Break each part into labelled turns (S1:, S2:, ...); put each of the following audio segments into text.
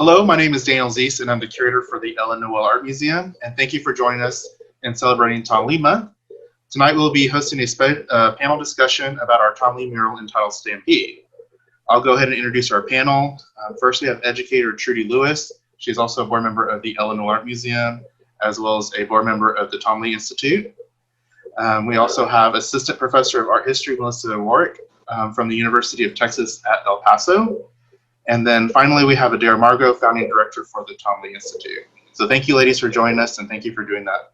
S1: Hello, my name is Daniel Zeese, and I'm the curator for the Noel Art Museum, and thank you for joining us in celebrating Tom Lee Month. Tonight we'll be hosting a panel discussion about our Tom Lee mural entitled Stampede. I'll go ahead and introduce our panel. First, we have educator Trudy Lewis. She's also a board member of the Noel Art Museum, as well as a board member of the Tom Lee Institute. We also have Assistant Professor of Art History, Melissa Warwick, from the University of Texas at El Paso. And then finally, we have Adair Margot, Founding Director for the Tom Lee Institute. So thank you, ladies, for joining us, and thank you for doing that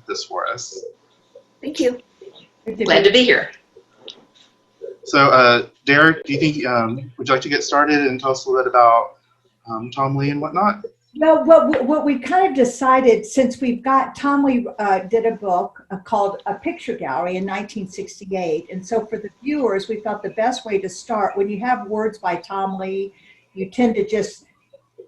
S1: this for us.
S2: Thank you. Glad to be here.
S1: So, Adair, do you think, would you like to get started and tell us a little bit about Tom Lee and whatnot?
S3: Well, what we kind of decided, since we've got, Tom Lee did a book called A Picture Gallery in 1968. And so for the viewers, we thought the best way to start, when you have words by Tom Lee, you tend to just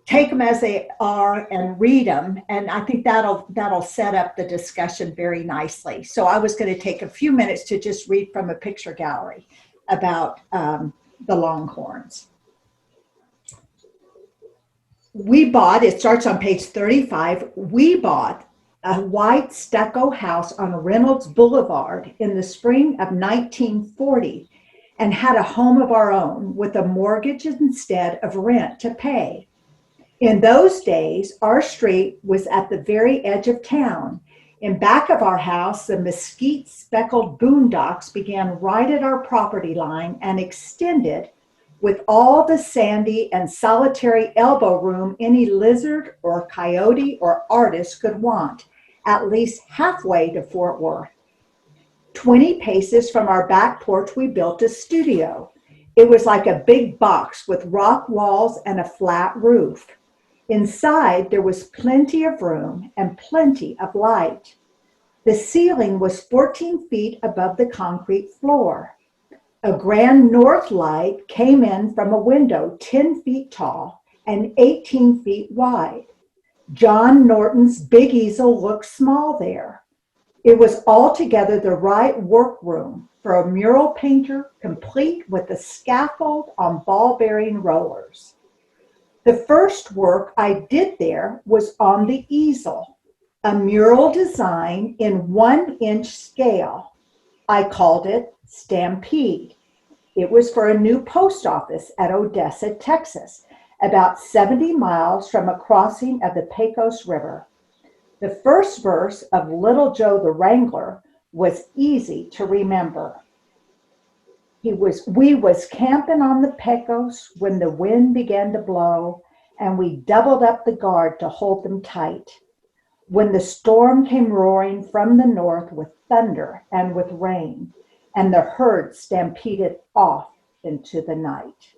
S3: take them as they are and read them. And I think that'll set up the discussion very nicely. So I was going to take a few minutes to just read from A Picture Gallery about the Longhorns. We bought, it starts on page 35, we bought a white stucco house on Reynolds Boulevard in the spring of 1940 and had a home of our own with a mortgage instead of rent to pay. In those days, our street was at the very edge of town. In back of our house, the mesquite-speckled boondocks began right at our property line and extended with all the sandy and solitary elbow room any lizard or coyote or artist could want, at least halfway to Fort Worth. 20 paces from our back porch, we built a studio. It was like a big box with rock walls and a flat roof. Inside, there was plenty of room and plenty of light. The ceiling was 14 feet above the concrete floor. A grand north light came in from a window 10 feet tall and 18 feet wide. John Norton's big easel looked small there. It was altogether the right workroom for a mural painter, complete with a scaffold on ball-bearing rollers. The first work I did there was on the easel, a mural design in 1-inch scale. I called it Stampede. It was for a new post office at Odessa, Texas, about 70 miles from a crossing of the Pecos River. The first verse of Little Joe the Wrangler was easy to remember. We was camping on the Pecos when the wind began to blow, and we doubled up the guard to hold them tight. When the storm came roaring from the north with thunder and with rain, and the herd stampeded off into the night.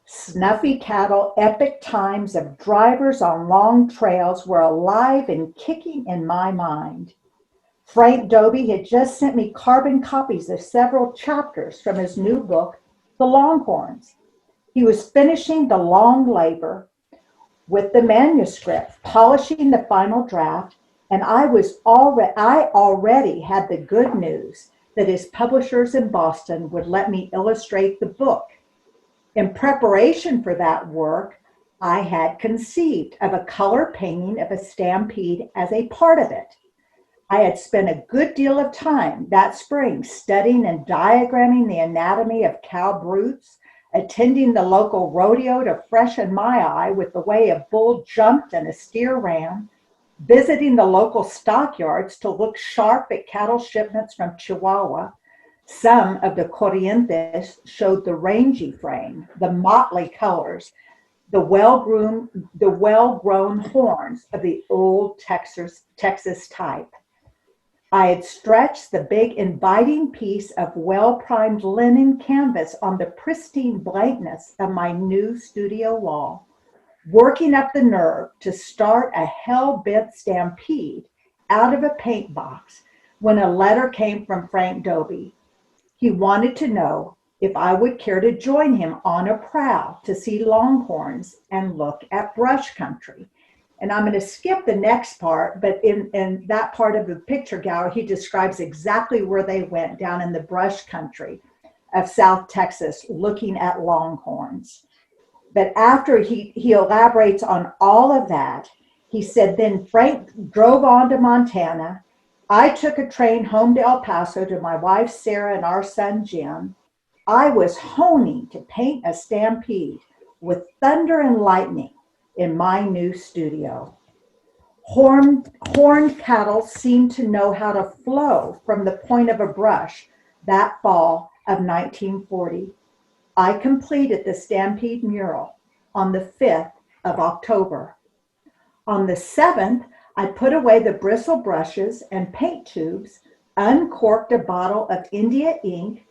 S3: Snuffy cattle, epic times of drivers on long trails were alive and kicking in my mind. Frank Dobie had just sent me carbon copies of several chapters from his new book, The Longhorns. He was finishing the long labor with the manuscript, polishing the final draft, and I already had the good news that his publishers in Boston would let me illustrate the book. In preparation for that work, I had conceived of a color painting of a stampede as a part of it. I had spent a good deal of time that spring studying and diagramming the anatomy of cow brutes, attending the local rodeo to freshen my eye with the way a bull jumped and a steer ran, visiting the local stockyards to look sharp at cattle shipments from Chihuahua. Some of the Corrientes showed the rangy frame, the motley colors, the well-grown horns of the old Texas type. I had stretched the big inviting piece of well-primed linen canvas on the pristine blankness of my new studio wall, working up the nerve to start a hell-bent stampede out of a paint box when a letter came from Frank Dobie. He wanted to know if I would care to join him on a prowl to see longhorns and look at brush country. And I'm going to skip the next part, but in that part of the picture gallery, he describes exactly where they went down in the brush country of South Texas looking at longhorns. But after he elaborates on all of that, he said, then Frank drove on to Montana. I took a train home to El Paso to my wife, Sarah, and our son, Jim. I was honing to paint a stampede with thunder and lightning in my new studio. Horned cattle seemed to know how to flow from the point of a brush that fall of 1940. I completed the Stampede mural on the 5th of October. On the 7th, I put away the bristle brushes and paint tubes, uncorked a bottle of India ink,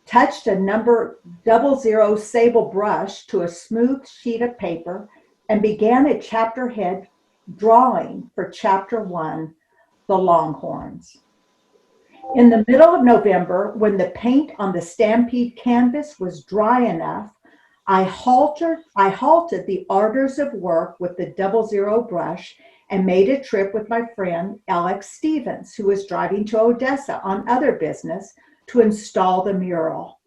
S3: touched a number 00 sable brush to a smooth sheet of paper, and began a chapter head drawing for Chapter 1, The Longhorns. In the middle of November, when the paint on the Stampede canvas was dry enough, I halted the ardors of work with the 00 brush and made a trip with my friend Alex Stevens, who was driving to Odessa on other business to install the mural.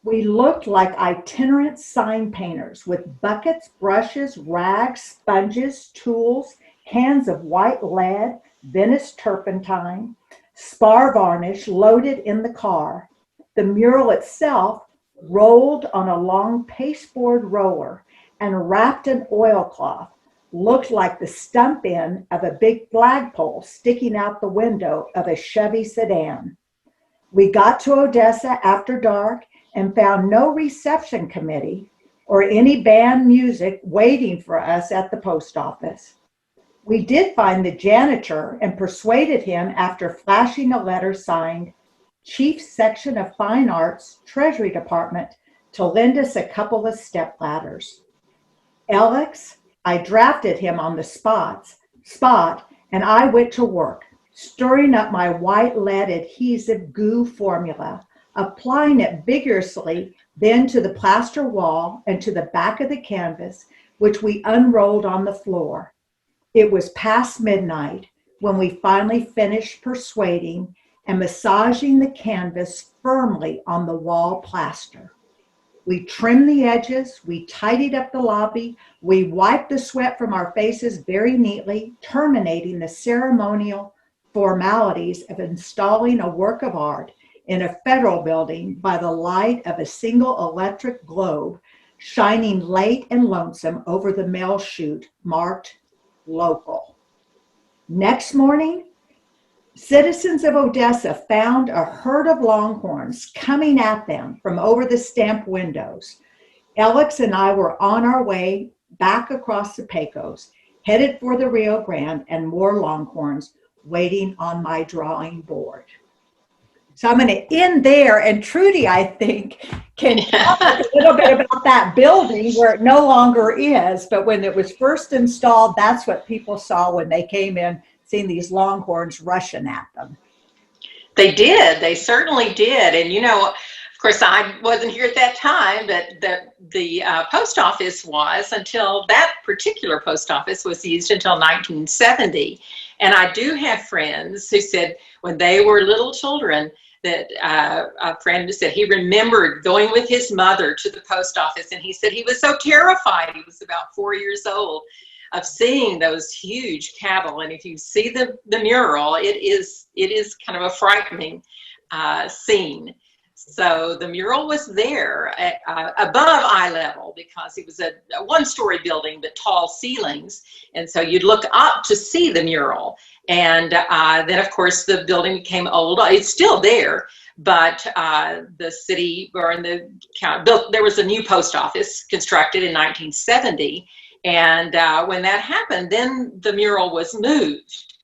S3: We looked like itinerant sign painters with buckets, brushes, rags, sponges, tools, cans of white lead, Venice turpentine, spar varnish loaded in the car. The mural itself rolled on a long pasteboard roller and wrapped in oilcloth looked like the stump end of a big flagpole sticking out the window of a Chevy sedan. We got to Odessa after dark and found no reception committee or any band music waiting for us at the post office. We did find the janitor and persuaded him, after flashing a letter signed Chief Section of Fine Arts, Treasury Department, to lend us a couple of step ladders. Alex, I drafted him on the spot, and I went to work, stirring up my white lead adhesive goo formula, applying it vigorously, then to the plaster wall and to the back of the canvas, which we unrolled on the floor. It was past midnight when we finally finished persuading and massaging the canvas firmly on the wall plaster. We trimmed the edges, we tidied up the lobby, we wiped the sweat from our faces very neatly, terminating the ceremonial formalities of installing a work of art in a federal building by the light of a single electric globe shining late and lonesome over the mail chute marked local. Next morning, citizens of Odessa found a herd of longhorns coming at them from over the stamp windows. Alex and I were on our way back across the Pecos, headed for the Rio Grande, and more longhorns waiting on my drawing board. So I'm going to end there, and Trudy, I think, can talk a little bit about that building where it no longer is, but when it was first installed, that's what people saw when they came in, seeing these longhorns rushing at them.
S2: They did. They certainly did. And, you know, of course, I wasn't here at that time, but the post office was, until that particular post office was used until 1970. And I do have friends who said when they were little children that a friend said he remembered going with his mother to the post office, and he said he was so terrified. He was about 4 years old, of seeing those huge cattle. And if you see the mural, it is kind of a frightening scene. So the mural was there above eye level, because it was a one-story building but tall ceilings, and so you'd look up to see the mural. And then of course the building became old. It's still there, but the city, or in the county, there was a new post office constructed in 1970. And when that happened, then the mural was moved,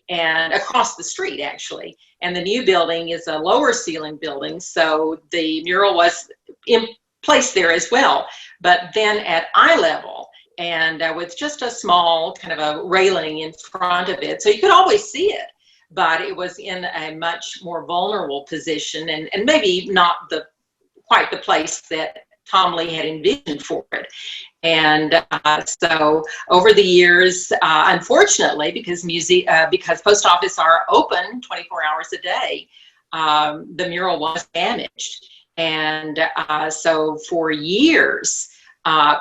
S2: and across the street actually. And the new building is a lower ceiling building, so the mural was in place there as well, but then at eye level, and with just a small kind of a railing in front of it, so you could always see it, but it was in a much more vulnerable position, and maybe not quite the place that Tom Lee had envisioned for it. And so over the years, unfortunately, because post office are open 24 hours a day, the mural was damaged. And so for years,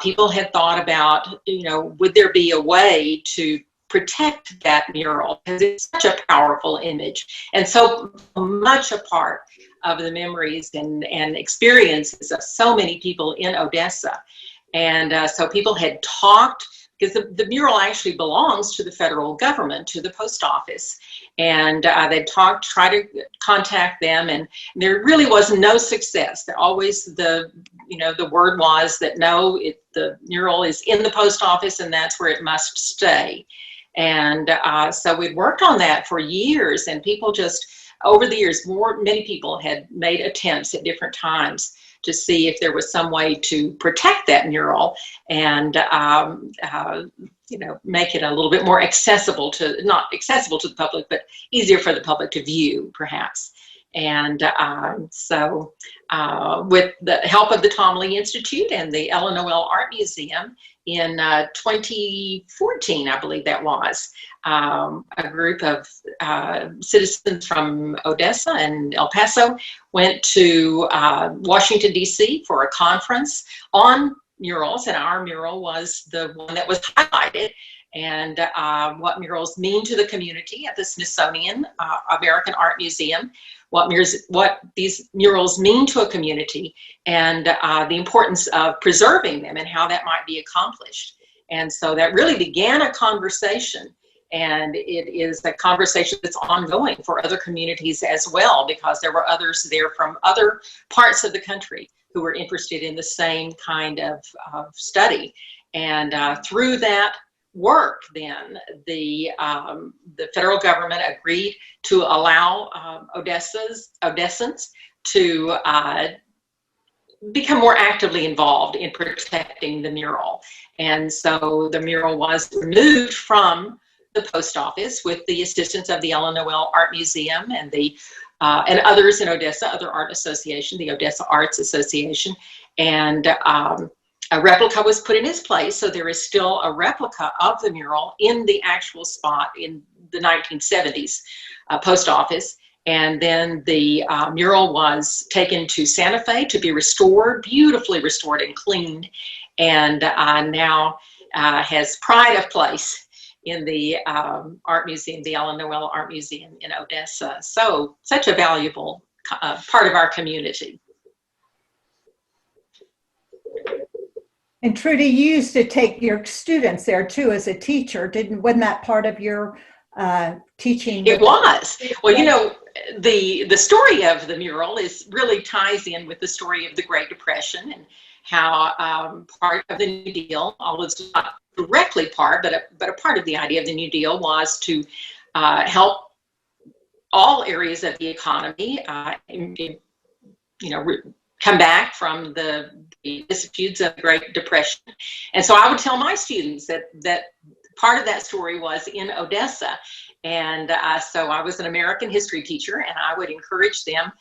S2: people had thought about, would there be a way to protect that mural, because it's such a powerful image and so much a part of the memories and experiences of so many people in Odessa. And so people had talked, because the mural actually belongs to the federal government, to the post office. And they tried to contact them, and there really was no success. There always the word was that no, the mural is in the post office and that's where it must stay. And so we'd worked on that for years, and people just, over the years, many people had made attempts at different times to see if there was some way to protect that mural and make it a little bit more accessible not accessible to the public, but easier for the public to view, perhaps. And so with the help of the Tom Lee Institute and the Ella Noel Art Museum in 2014, I believe that was, a group of citizens from Odessa and El Paso went to Washington, D.C. for a conference on murals, and our mural was the one that was highlighted, and what murals mean to the community at the Smithsonian American Art Museum, what these murals mean to a community, and the importance of preserving them and how that might be accomplished. And so that really began a conversation, and it is a conversation that's ongoing for other communities as well, because there were others there from other parts of the country who were interested in the same kind of study. And through that work, then the federal government agreed to allow Odessans to become more actively involved in protecting the mural. And so the mural was removed from the post office with the assistance of the Ella Noel Art Museum and and others in Odessa, other art association, the Odessa Arts Association, and a replica was put in its place. So there is still a replica of the mural in the actual spot in the 1970s post office. And then the mural was taken to Santa Fe to be restored, beautifully restored and cleaned, and now has pride of place in the art museum, the Ella Noel Art Museum in Odessa. So such a valuable part of our community.
S3: And Trudy, you used to take your students there too as a teacher, wasn't that part of your teaching?
S2: It was. Well, the story of the mural really ties in with the story of the Great Depression and how part of the New Deal, although it's not directly part, but a part of the idea of the New Deal was to help all areas of the economy, come back from the vicissitudes of the Great Depression. And so I would tell my students that part of that story was in Odessa. And so I was an American history teacher, and I would encourage them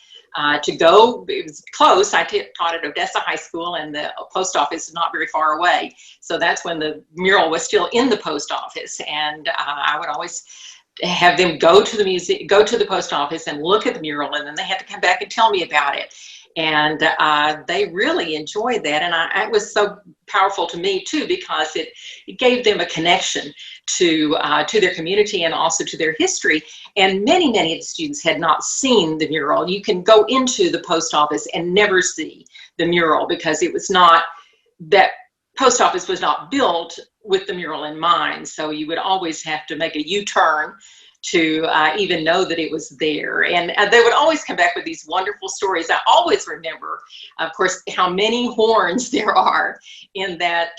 S2: to go. It was close. I taught at Odessa High School, and the post office is not very far away. So that's when the mural was still in the post office. And I would always have them go to the museum, go to the post office and look at the mural, and then they had to come back and tell me about it. And they really enjoyed that, and it was so powerful to me too, because it gave them a connection to their community and also to their history. And many of the students had not seen the mural. You can go into the post office and never see the mural, because it was not, that post office was not built with the mural in mind. So you would always have to make a U-turn to even know that it was there. And they would always come back with these wonderful stories. I always remember, of course, how many horns there are in that,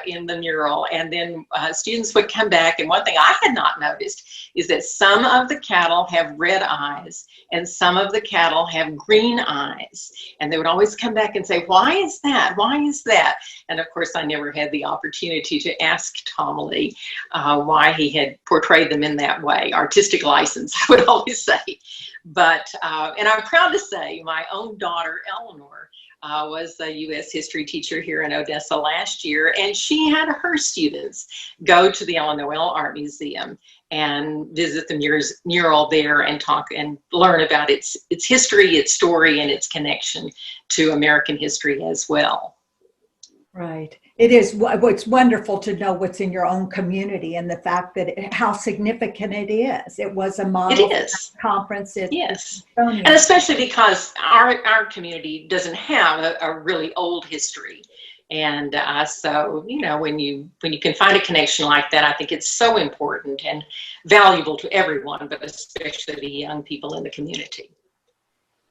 S2: in the mural. And then students would come back, and one thing I had not noticed is that some of the cattle have red eyes and some of the cattle have green eyes. And they would always come back and say, why is that? Why is that? And of course, I never had the opportunity to ask Tom Lee why he had portrayed them in that way. Artistic license, I would always say. But, and I'm proud to say my own daughter, Eleanor, was a U.S. history teacher here in Odessa last year, and she had her students go to the Ella Noel Art Museum and visit the mural there and talk and learn about its history, its story, and its connection to American history as well.
S3: Right. It is. What's wonderful to know what's in your own community and the fact that how significant it is. It was a
S2: It
S3: model
S2: is.
S3: conference at
S2: Yes.
S3: Estonia.
S2: And especially because our community doesn't have a really old history. And so, you know, when you can find a connection like that, I think it's so important and valuable to everyone, but especially the young people in the community.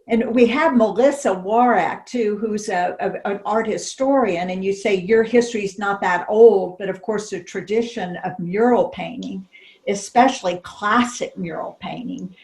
S3: And we have Melissa Warak too, who's an art historian. And you say your history is not that old, but of course the tradition of mural painting, especially classic mural painting.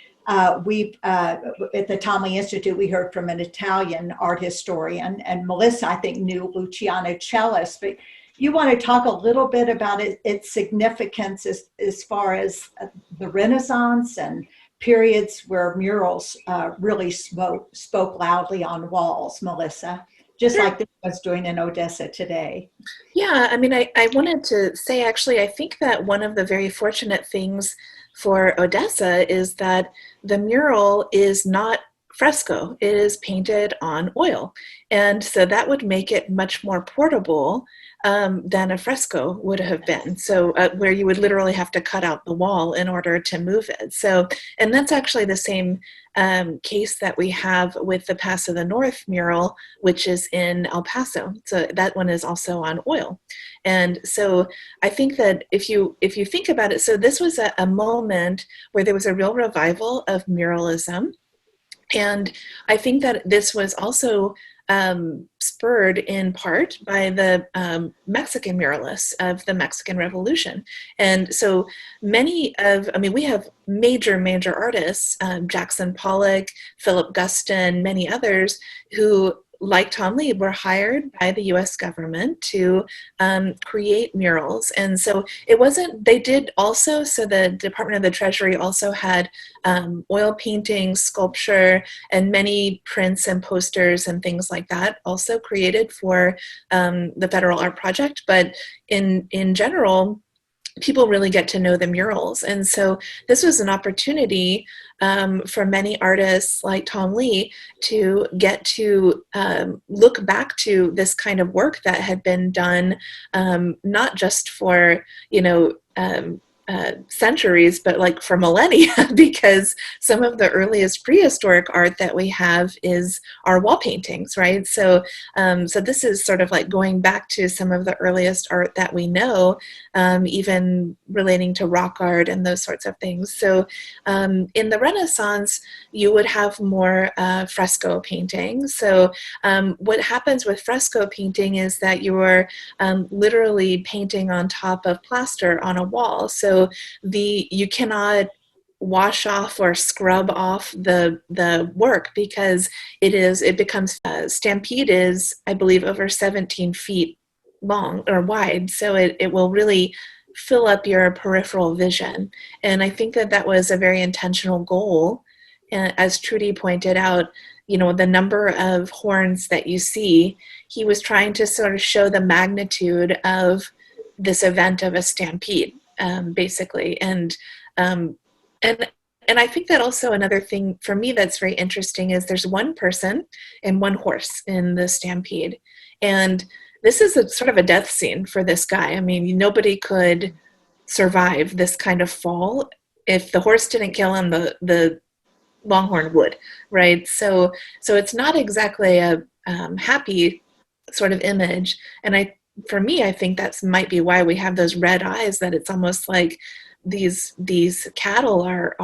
S3: We've at the Tomley Institute, we heard from an Italian art historian, and Melissa, I think, knew Luciano Cellis. But you want to talk a little bit about its significance as far as the Renaissance and periods where murals really spoke loudly on walls, Melissa, just like this was doing in Odessa today.
S4: Yeah, I mean, I wanted to say, actually, I think that one of the very fortunate things for Odessa is that the mural is not fresco. It is painted on oil. And so that would make it much more portable than a fresco would have been. So where you would literally have to cut out the wall in order to move it. So, and that's actually the same case that we have with the Pass of the North mural, which is in El Paso. So that one is also on oil. And so I think that if you think about it, so this was a moment where there was a real revival of muralism. And I think that this was also spurred in part by the Mexican muralists of the Mexican Revolution. And so many of, I mean, we have major artists, Jackson Pollock, Philip Guston, many others who, like Tom Lee, were hired by the US government to create murals. And so it wasn't, they did also, so the Department of the Treasury also had oil painting, sculpture, and many prints and posters and things like that also created for the Federal Art Project. But in general, people really get to know the murals. And so this was an opportunity for many artists like Tom Lee to get to look back to this kind of work that had been done, not just for, you know, centuries, but like for millennia, because some of the earliest prehistoric art that we have is our wall paintings, right? So, so this is sort of like going back to some of the earliest art that we know, even relating to rock art and those sorts of things. So, in the Renaissance, you would have more fresco painting. So, what happens with fresco painting is that you are literally painting on top of plaster on a wall. So you cannot wash off or scrub off the work because it becomes Stampede is, I believe, over 17 feet long or wide. So it will really fill up your peripheral vision. And I think that was a very intentional goal. As Trudy pointed out, you know, the number of horns that you see, he was trying to sort of show the magnitude of this event of a stampede. Basically, and I think that also another thing for me that's very interesting is there's one person and one horse in the stampede, and this is a sort of a death scene for this guy. I mean, nobody could survive this kind of fall. If the horse didn't kill him, the longhorn would, right? So it's not exactly a happy sort of image, and for me, I think that might be why we have those red eyes, that it's almost like these cattle are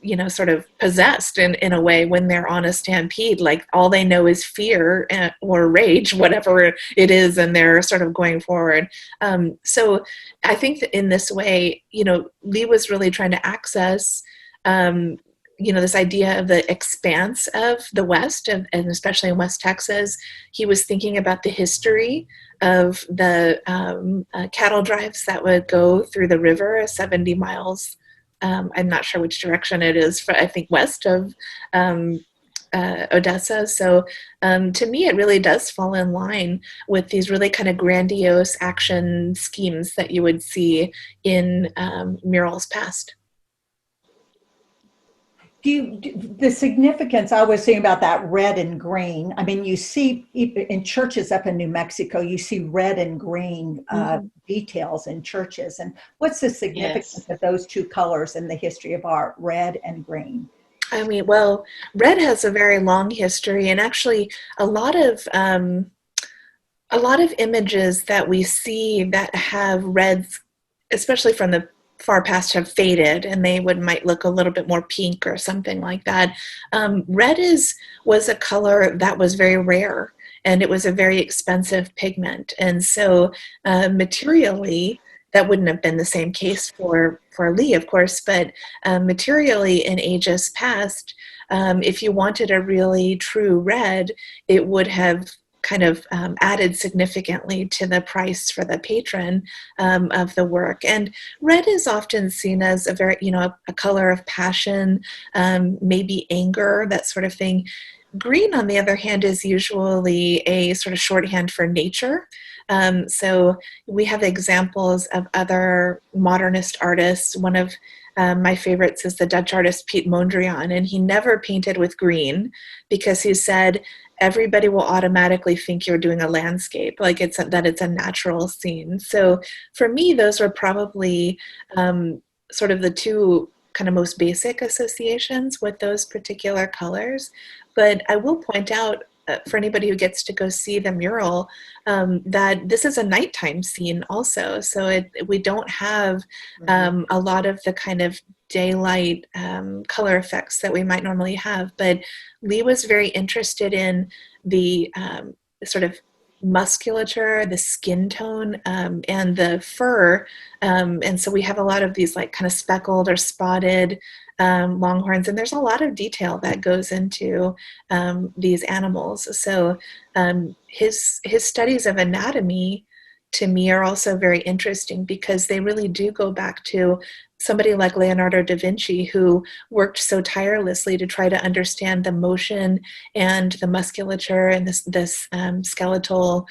S4: you know, sort of possessed in a way when they're on a stampede. Like all they know is fear or rage, whatever it is, and they're sort of going forward. So I think that in this way, you know, Lee was really trying to access you know, this idea of the expanse of the West, and especially in West Texas. He was thinking about the history of the cattle drives that would go through the river 70 miles. I'm not sure which direction it is, I think west of Odessa. So to me, it really does fall in line with these really kind of grandiose action schemes that you would see in murals past.
S3: The significance, I was saying about that red and green. I mean, you see in churches up in New Mexico, you see red and green details in churches. And what's the significance of those two colors in the history of art, red and green?
S4: I mean, well, red has a very long history, and actually a lot of images that we see that have reds, especially from the far past, have faded, and they might look a little bit more pink or something like that. Red was a color that was very rare, and it was a very expensive pigment, and so materially, that wouldn't have been the same case for Lee, of course, but materially in ages past, if you wanted a really true red, it would have kind of added significantly to the price for the patron of the work. And red is often seen as a very, a color of passion, maybe anger, that sort of thing. Green, on the other hand, is usually a sort of shorthand for nature. So we have examples of other modernist artists. One of my favorites is the Dutch artist Piet Mondrian, and he never painted with green because he said everybody will automatically think you're doing a landscape, like it's a natural scene. So for me, those were probably sort of the two kind of most basic associations with those particular colors. But I will point out, for anybody who gets to go see the mural, that this is a nighttime scene also. So we don't have a lot of the kind of daylight color effects that we might normally have. But Lee was very interested in the sort of musculature, the skin tone, and the fur. And so we have a lot of these like kind of speckled or spotted longhorns, and there's a lot of detail that goes into these animals. So his studies of anatomy, to me, are also very interesting because they really do go back to somebody like Leonardo da Vinci, who worked so tirelessly to try to understand the motion and the musculature and this skeletal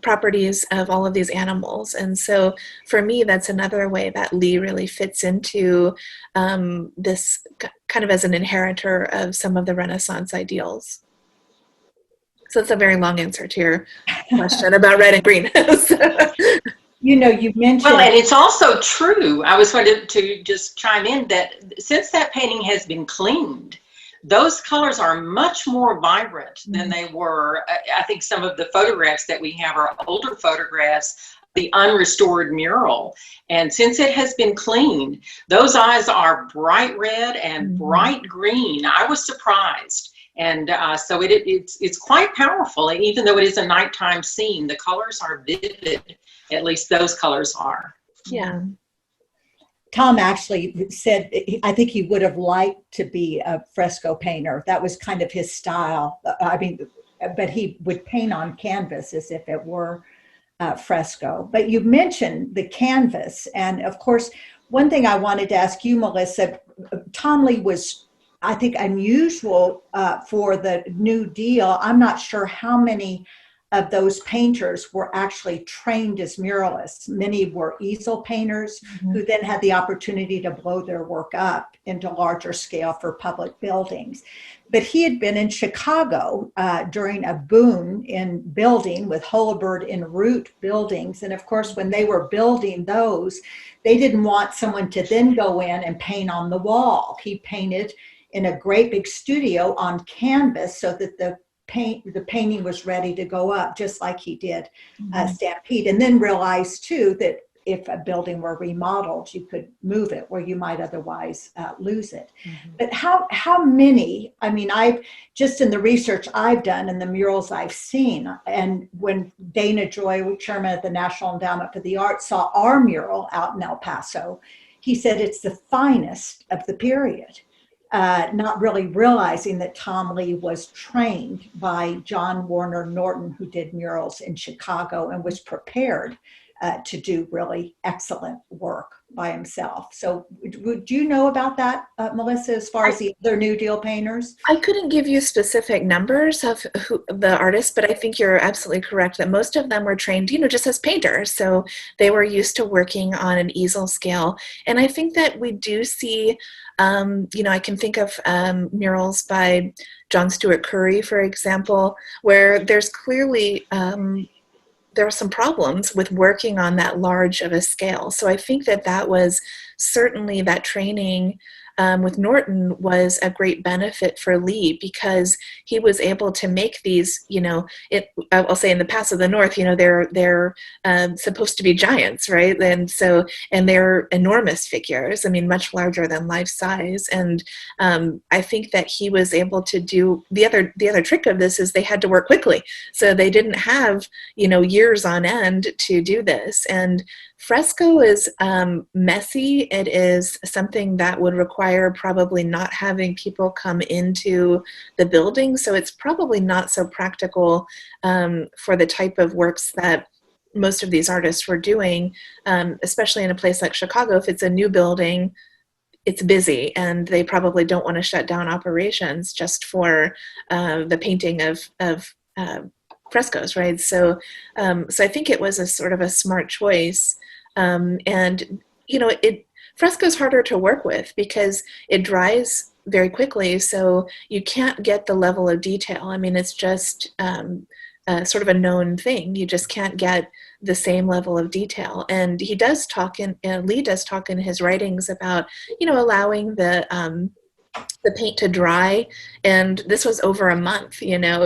S4: properties of all of these animals. And so for me, that's another way that Lee really fits into this kind of as an inheritor of some of the Renaissance ideals. So it's a very long answer to your question about red and green.
S3: You mentioned...
S2: Well, and it's also true, I was going to just chime in that since that painting has been cleaned, those colors are much more vibrant than they were. I think some of the photographs that we have are older photographs, the unrestored mural. And since it has been cleaned, those eyes are bright red and bright green. I was surprised. And so it's quite powerful. And even though it is a nighttime scene, the colors are vivid. At least those colors are.
S4: Yeah.
S3: Tom actually said, I think he would have liked to be a fresco painter. That was kind of his style. I mean, but he would paint on canvas as if it were fresco. But you mentioned the canvas. And of course, one thing I wanted to ask you, Melissa, Tom Lee was, I think, unusual for the New Deal. I'm not sure how many of those painters were actually trained as muralists. Many were easel painters who then had the opportunity to blow their work up into larger scale for public buildings. But he had been in Chicago during a boom in building with Holabird and Root buildings. And of course, when they were building those, they didn't want someone to then go in and paint on the wall. He painted in a great big studio on canvas so that the painting was ready to go up, just like he did Stampede, and then realized too that if a building were remodeled, you could move it where you might otherwise lose it. But how many, I mean, I've just in the research I've done and the murals I've seen, and when Dana Joy, chairman of the National Endowment for the Arts, saw our mural out in El Paso, he said it's the finest of the period. Not really realizing that Tom Lee was trained by John Warner Norton, who did murals in Chicago and was prepared to do really excellent work by himself. So would you know about that, Melissa, as far as the other New Deal painters?
S4: I couldn't give you specific numbers of the artists, but I think you're absolutely correct that most of them were trained, just as painters. So they were used to working on an easel scale. And I think that we do see, I can think of murals by John Stewart Curry, for example, where there's clearly there are some problems with working on that large of a scale. So I think that was certainly that training with Norton was a great benefit for Lee, because he was able to make these, I'll say in the Pass of the North, they're supposed to be giants, right? And they're enormous figures. I mean, much larger than life size. And I think that he was able to do the other trick of this is they had to work quickly. So they didn't have, years on end to do this. And fresco is messy. It is something that would require probably not having people come into the building. So it's probably not so practical for the type of works that most of these artists were doing, especially in a place like Chicago. If it's a new building, it's busy, and they probably don't want to shut down operations just for the painting of frescoes, right? So I think it was a sort of a smart choice. Fresco's harder to work with because it dries very quickly, so you can't get the level of detail. I mean, it's just sort of a known thing. You just can't get the same level of detail. And Lee does talk in his writings about, allowing the paint to dry, and this was over a month,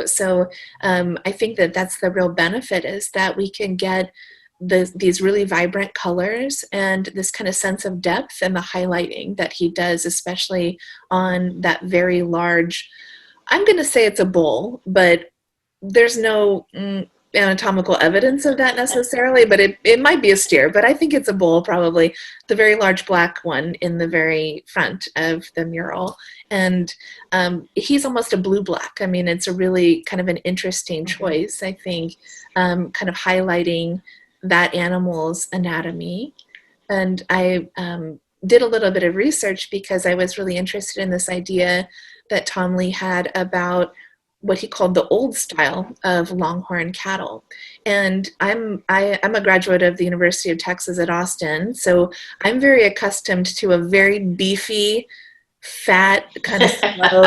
S4: so I think that's the real benefit, is that we can get these really vibrant colors and this kind of sense of depth and the highlighting that he does, especially on that very large, I'm going to say it's a bull, but there's no anatomical evidence of that necessarily, but it might be a steer, but I think it's a bull, probably the very large black one in the very front of the mural. And he's almost a blue-black. I mean, it's a really kind of an interesting choice, I think, kind of highlighting that animal's anatomy. And I did a little bit of research because I was really interested in this idea that Tom Lee had about what he called the old style of longhorn cattle. And I'm a graduate of the University of Texas at Austin, so I'm very accustomed to a very beefy, fat, kind of slow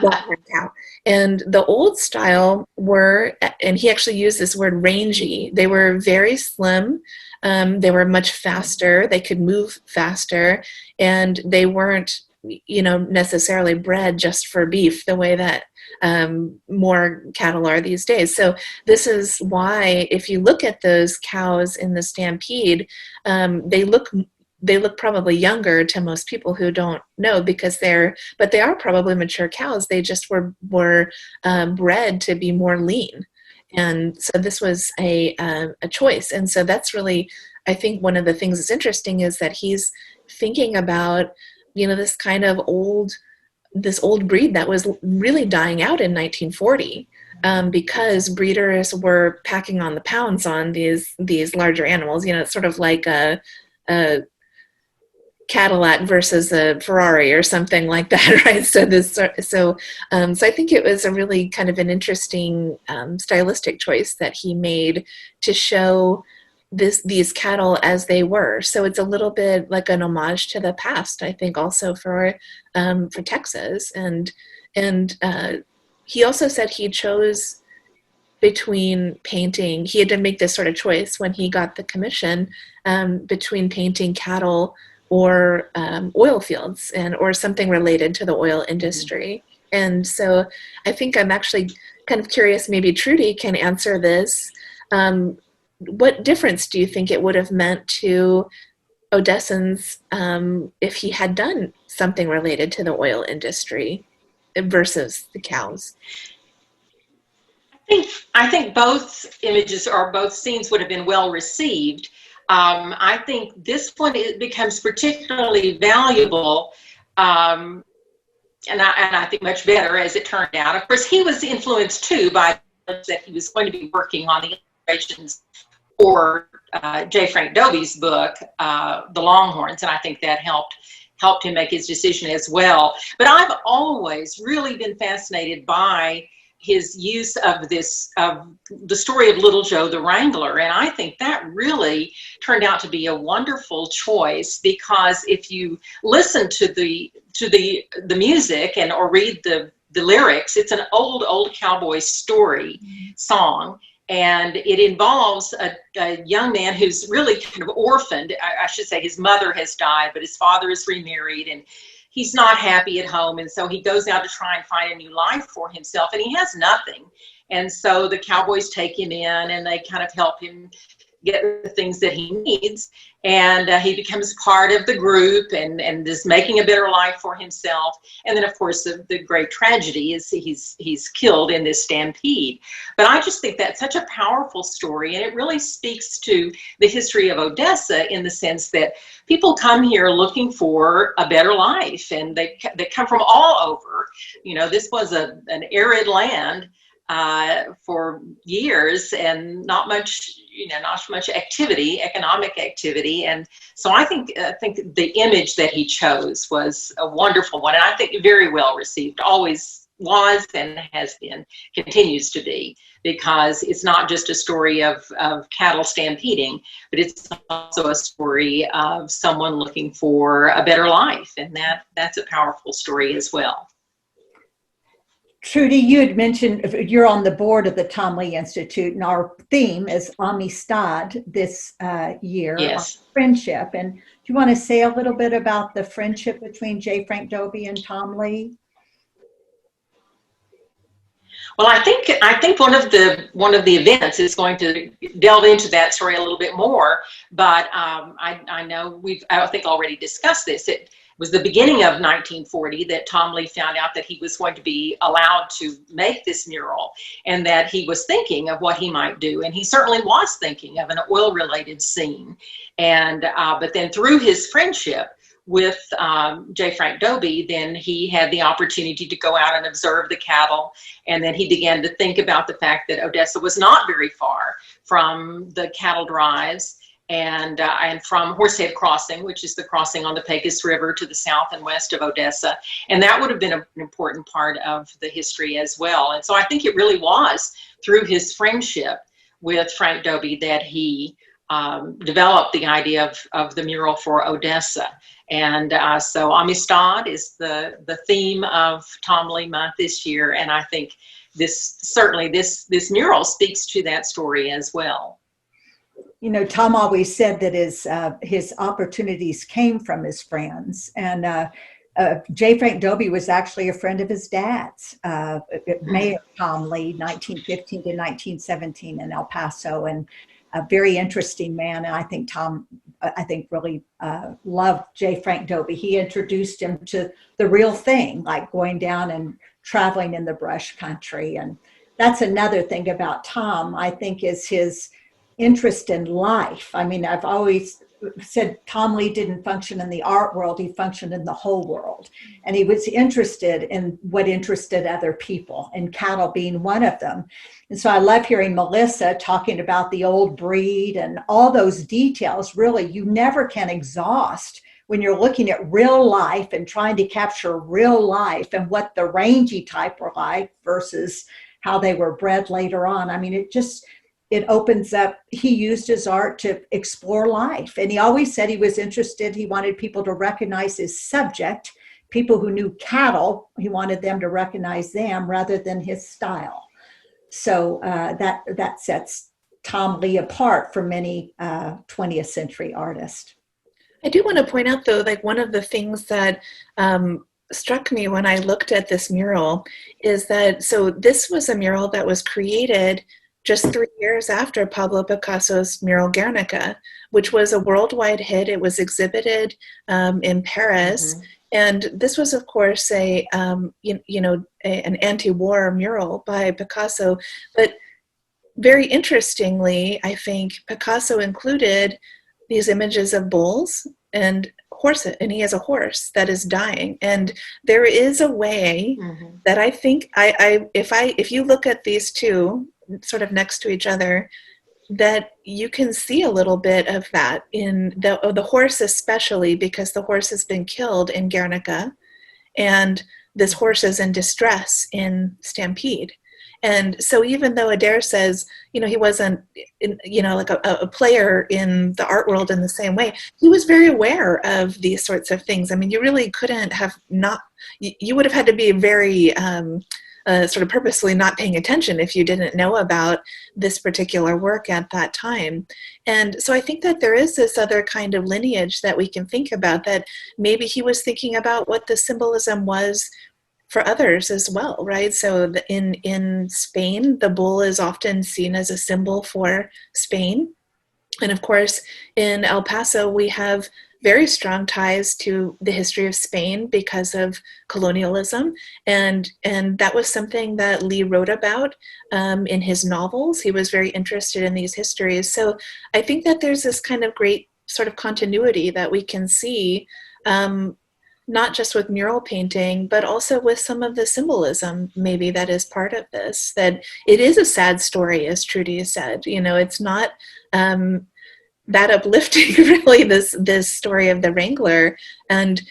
S4: longhorn cow. And the old style were, and he actually used this word, rangy. They were very slim. They were much faster. They could move faster, and they weren't, necessarily bred just for beef the way that more cattle are these days. So this is why, if you look at those cows in the Stampede, they look probably younger to most people who don't know, because but they are probably mature cows. They just were bred to be more lean. And so this was a choice. And so that's really, I think, one of the things that's interesting is that he's thinking about, this kind of old breed that was really dying out in 1940, because breeders were packing on the pounds on these larger animals. It's sort of like a Cadillac versus a Ferrari or something like that, right? So I think it was a really kind of an interesting stylistic choice that he made to show these cattle as they were. So it's a little bit like an homage to the past, I think, also for Texas. And he also said he chose between painting. He had to make this sort of choice when he got the commission, between painting cattle or oil fields or something related to the oil industry. And so I think I'm actually kind of curious, maybe Trudy can answer this. What difference do you think it would have meant to Odessans if he had done something related to the oil industry versus the cows?
S2: I think both images or both scenes would have been well received. I think this one, it becomes particularly valuable, and I think much better as it turned out. Of course, he was influenced too by that he was going to be working on the illustrations for J. Frank Dobie's book, The Longhorns, and I think that helped him make his decision as well. But I've always really been fascinated by his use of the story of Little Joe the Wrangler, and I think that really turned out to be a wonderful choice, because if you listen to the music or read the lyrics, it's an old cowboy story song. And it involves a young man who's really kind of orphaned. I should say his mother has died, but his father is remarried, and he's not happy at home. And so he goes out to try and find a new life for himself, and he has nothing. And so the cowboys take him in, and they kind of help him get the things that he needs. And he becomes part of the group and is making a better life for himself. And then, of course, the great tragedy is he's killed in this stampede. But I just think that's such a powerful story, and it really speaks to the history of Odessa in the sense that people come here looking for a better life, and they come from all over. You know, this was an arid land for years, and not much activity, economic activity. And so I think the image that he chose was a wonderful one, and I think very well received, always was and has been, continues to be, because it's not just a story of cattle stampeding, but it's also a story of someone looking for a better life, and that's a powerful story as well.
S3: Trudy, you had mentioned you're on the board of the Tom Lee Institute, and our theme is Amistad this year,
S2: Yes.
S3: Friendship. And do you want to say a little bit about the friendship between J. Frank Dobie and Tom Lee?
S2: Well, I think one of the events is going to delve into that story a little bit more. But I know I think already discussed this. It was the beginning of 1940 that Tom Lee found out that he was going to be allowed to make this mural, and that he was thinking of what he might do. And he certainly was thinking of an oil-related scene. And but then through his friendship with J. Frank Dobie, then he had the opportunity to go out and observe the cattle. And then he began to think about the fact that Odessa was not very far from the cattle drives and from Horsehead Crossing, which is the crossing on the Pecos River to the south and west of Odessa. And that would have been an important part of the history as well. And so I think it really was through his friendship with Frank Dobie that he developed the idea of the mural for Odessa. And so Amistad is the theme of Tom Lee Month this year. And I think this mural speaks to that story as well.
S3: You know, Tom always said that his opportunities came from his friends. And J. Frank Dobie was actually a friend of his dad's, Mayor Tom Lee, 1915 to 1917 in El Paso, and a very interesting man. And I think Tom, really loved J. Frank Dobie. He introduced him to the real thing, like going down and traveling in the brush country. And that's another thing about Tom, I think, is his interest in life. I mean, I've always said Tom Lee didn't function in the art world, he functioned in the whole world. And he was interested in what interested other people, and cattle being one of them. And so I love hearing Melissa talking about the old breed and all those details. Really, you never can exhaust when you're looking at real life and trying to capture real life and what the rangy type were like versus how they were bred later on. I mean, it opens up. He used his art to explore life. And he always said he was interested. He wanted people to recognize his subject. People who knew cattle, he wanted them to recognize them rather than his style. So that sets Tom Lee apart from many 20th century artists.
S4: I do want to point out, though, like one of the things that struck me when I looked at this mural is that, so this was a mural that was created just 3 years after Pablo Picasso's mural Guernica, which was a worldwide hit. It was exhibited in Paris. Mm-hmm. And this was, of course, an anti-war mural by Picasso. But very interestingly, I think Picasso included these images of bulls and horses, and he has a horse that is dying. And there is a way mm-hmm. that I think if you look at these two sort of next to each other, that you can see a little bit of that in the horse, especially because the horse has been killed in Guernica, and this horse is in distress in Stampede. And so even though Adair says, he wasn't, like a player in the art world in the same way, he was very aware of these sorts of things. I mean, you really couldn't have you would have had to be very sort of purposely not paying attention if you didn't know about this particular work at that time. And so I think that there is this other kind of lineage that we can think about, that maybe he was thinking about what the symbolism was for others as well, right? So in Spain, the bull is often seen as a symbol for Spain. And of course, in El Paso, we have very strong ties to the history of Spain because of colonialism. And that was something that Lee wrote about in his novels. He was very interested in these histories. So I think that there's this kind of great sort of continuity that we can see, not just with mural painting, but also with some of the symbolism maybe that is part of this, that it is a sad story, as Trudy said. It's not that uplifting, really, this story of the Wrangler. And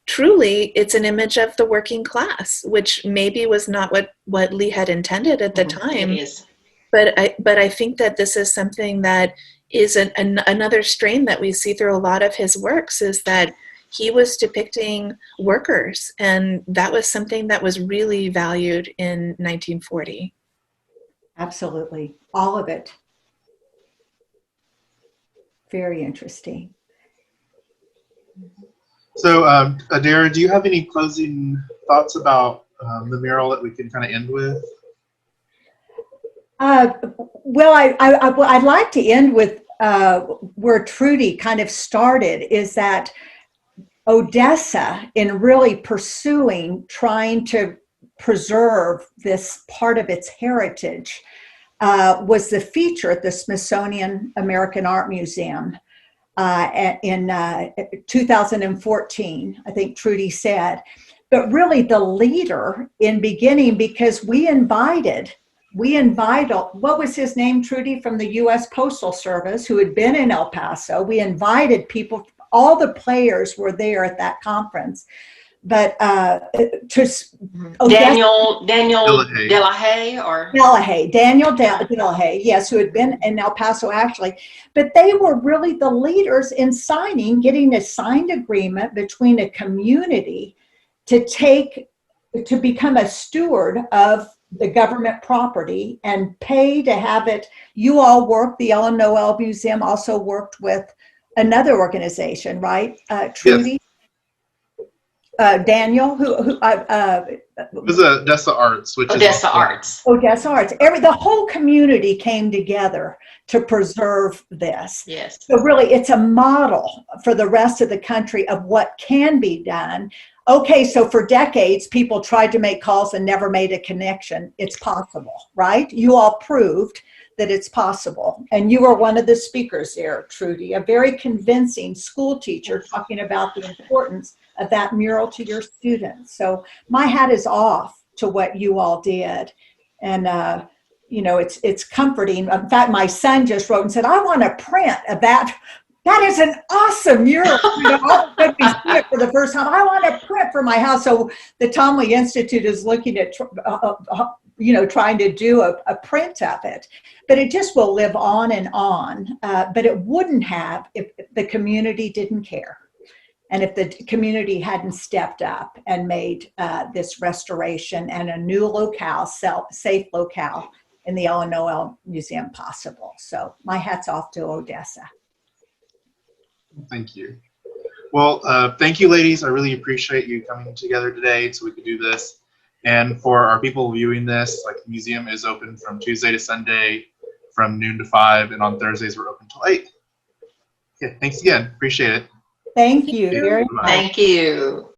S4: truly, it's an image of the working class, which maybe was not what Lee had intended at the time.
S2: It is.
S4: But I think that this is something that is another strain that we see through a lot of his works, is that he was depicting workers, and that was something that was really valued in 1940.
S3: Absolutely. All of it. Very interesting.
S1: So, Adair, do you have any closing thoughts about the mural that we can kind of end with?
S3: Well, I'd like to end with where Trudy kind of started, is that Odessa, in really trying to preserve this part of its heritage, was the feature at the Smithsonian American Art Museum in 2014, I think Trudy said. But really the leader in beginning, because we invited, what was his name, Trudy, from the U.S. Postal Service, who had been in El Paso. We invited people, all the players were there at that conference. But
S2: Daniel Delahaye, or
S3: Daniel Delahaye, yes, who had been in El Paso actually. But they were really the leaders in getting a signed agreement between a community to become a steward of the government property and pay to have it. You all worked, the Ellen Noel Museum also worked with another organization, right, Trudy?
S1: Yes.
S3: Daniel, who
S1: it was Odessa Arts, which
S2: Odessa
S1: is
S2: Arts.
S3: Odessa Arts. The whole community came together to preserve this.
S2: Yes.
S3: So really, it's a model for the rest of the country of what can be done. Okay, so for decades, people tried to make calls and never made a connection. It's possible, right? You all proved that it's possible. And you were one of the speakers there, Trudy, a very convincing school teacher talking about the importance of that mural to your students. So my hat is off to what you all did. And, it's comforting. In fact, my son just wrote and said, I want a print of that. That is an awesome mural. All of we see it for the first time. I want a print for my house. So the Tomley Institute is looking at, trying to do a print of it. But it just will live on and on. But it wouldn't have if the community didn't care. And if the community hadn't stepped up and made this restoration and a new locale, safe locale in the Ellen Noel Museum possible. So my hat's off to Odessa.
S1: Thank you. Well, thank you, ladies. I really appreciate you coming together today so we could do this. And for our people viewing this, the museum is open from Tuesday to Sunday from noon to 5, and on Thursdays we're open till 8. Yeah, thanks again. Appreciate it.
S3: Thank you very much.
S2: Thank you.